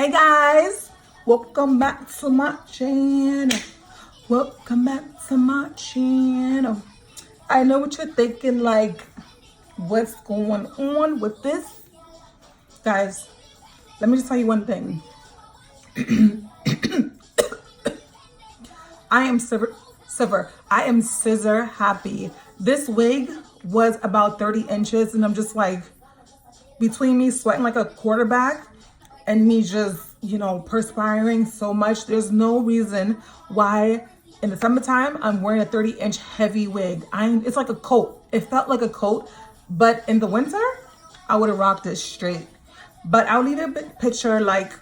Hey guys, welcome back to my channel. Welcome back to my channel. I know what you're thinking, like, what's going on with this? Guys, let me just tell you one thing. I am scissor happy. This wig was about 30 inches and I'm just like, between me sweating like a quarterback and me just, perspiring so much, there's no reason why in the summertime I'm wearing a 30-inch heavy wig. It's like a coat. It felt like a coat, but in the winter, I would have rocked it straight. But I'll leave a picture like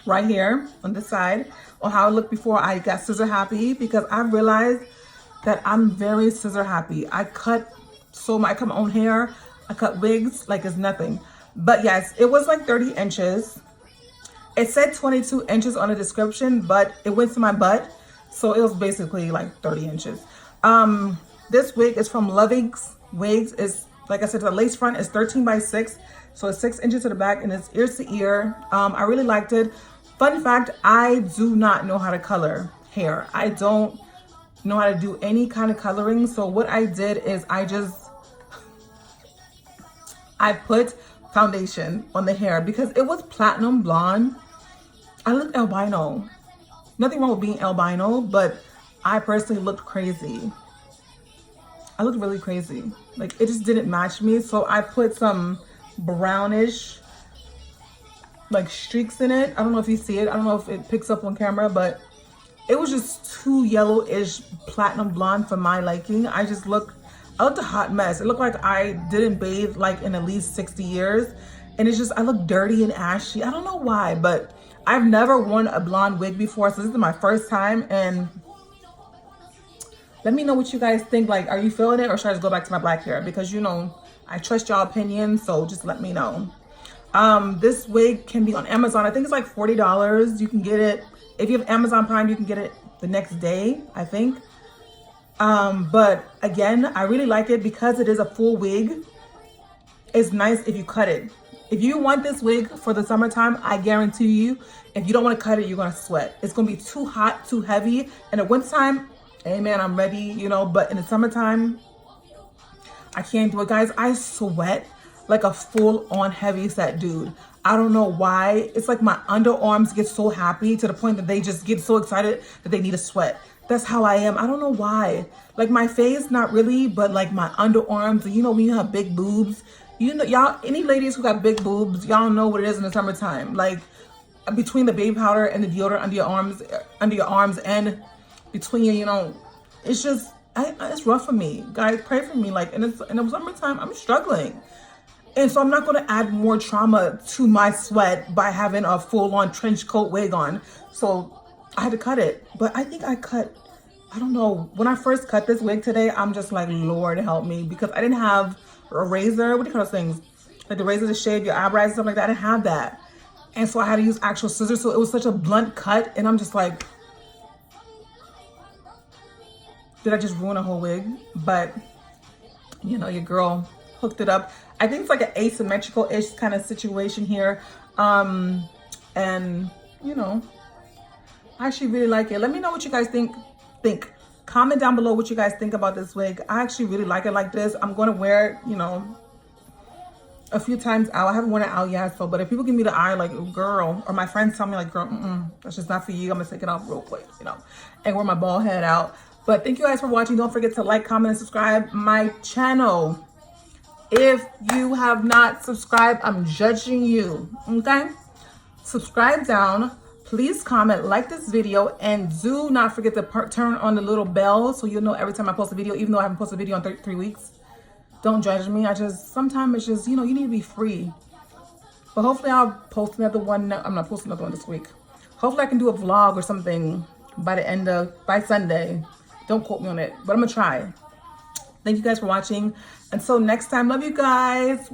right here on the side on how I looked before I got scissor happy, because I realized that I'm very scissor happy. I cut my own hair. I cut wigs like it's nothing. But yes, it was like 30 inches. It said 22 inches on the description, but it went to my butt. So it was basically like 30 inches. This wig is from lOVIGS wigs. It's, like I said, the lace front is 13 by 6. So it's 6 inches to the back and it's ear to ear. I really liked it. Fun fact, I do not know how to color hair. I don't know how to do any kind of coloring. So what I did is I put foundation on the hair because it was platinum blonde. I looked albino. Nothing wrong with being albino, but I personally looked crazy. I looked really crazy. Like, it just didn't match me. So I put some brownish like streaks in it. I don't know if you see it. I don't know if it picks up on camera, but it was just too yellowish platinum blonde for my liking. I looked a hot mess. It looked like I didn't bathe like in at least 60 years. And it's just, I look dirty and ashy. I don't know why, but I've never worn a blonde wig before. So this is my first time. And let me know what you guys think. Like, are you feeling it, or should I just go back to my black hair? Because, I trust y'all opinion. So just let me know. This wig can be on Amazon. I think it's like $40. You can get it. If you have Amazon Prime, you can get it the next day, I think. But again, I really like it because it is a full wig. It's nice if you cut it. If you want this wig for the summertime, I guarantee you, if you don't want to cut it, you're going to sweat. It's going to be too hot, too heavy. In the wintertime, hey man, I'm ready, but in the summertime, I can't do it, guys. I sweat like a full-on heavy set dude. I don't know why. It's like my underarms get so happy to the point that they just get so excited that they need to sweat. That's how I am. I don't know why. Like my face, not really, but like my underarms, when you have big boobs, y'all, any ladies who got big boobs, y'all know what it is in the summertime. Like between the baby powder and the deodorant under your arms and between your, it's just, it's rough for me. Guys, pray for me. Like in the summertime, I'm struggling. And so I'm not going to add more trauma to my sweat by having a full-on trench coat wig on. So I had to cut it. But I think I don't know. When I first cut this wig today, I'm just like, Lord help me. Because I didn't have a razor. What do you call those things? Like the razor to shave your eyebrows and stuff like that. I didn't have that. And so I had to use actual scissors. So it was such a blunt cut. And I'm just like, did I just ruin a whole wig? But, your girl hooked it up. I think it's like an asymmetrical-ish kind of situation here. And, I actually really like it. Let me know what you guys think. Comment down below what you guys think about this wig. I actually really like it like this. I'm going to wear it, a few times out. I haven't worn it out yet. So, but if people give me the eye, like, girl, or my friends tell me like, girl, that's just not for you. I'm going to take it off real quick, and wear my bald head out. But thank you guys for watching. Don't forget to like, comment, and subscribe my channel. If you have not subscribed, I'm judging you, okay? Subscribe down. Please comment, like this video, and do not forget to turn on the little bell so you'll know every time I post a video, even though I haven't posted a video in 3 weeks. Don't judge me. Sometimes it's just, you need to be free. But hopefully I'll post another one. I'm not posting another one this week. Hopefully I can do a vlog or something by Sunday. Don't quote me on it, but I'm gonna try. Thank you guys for watching. Until next time, love you guys.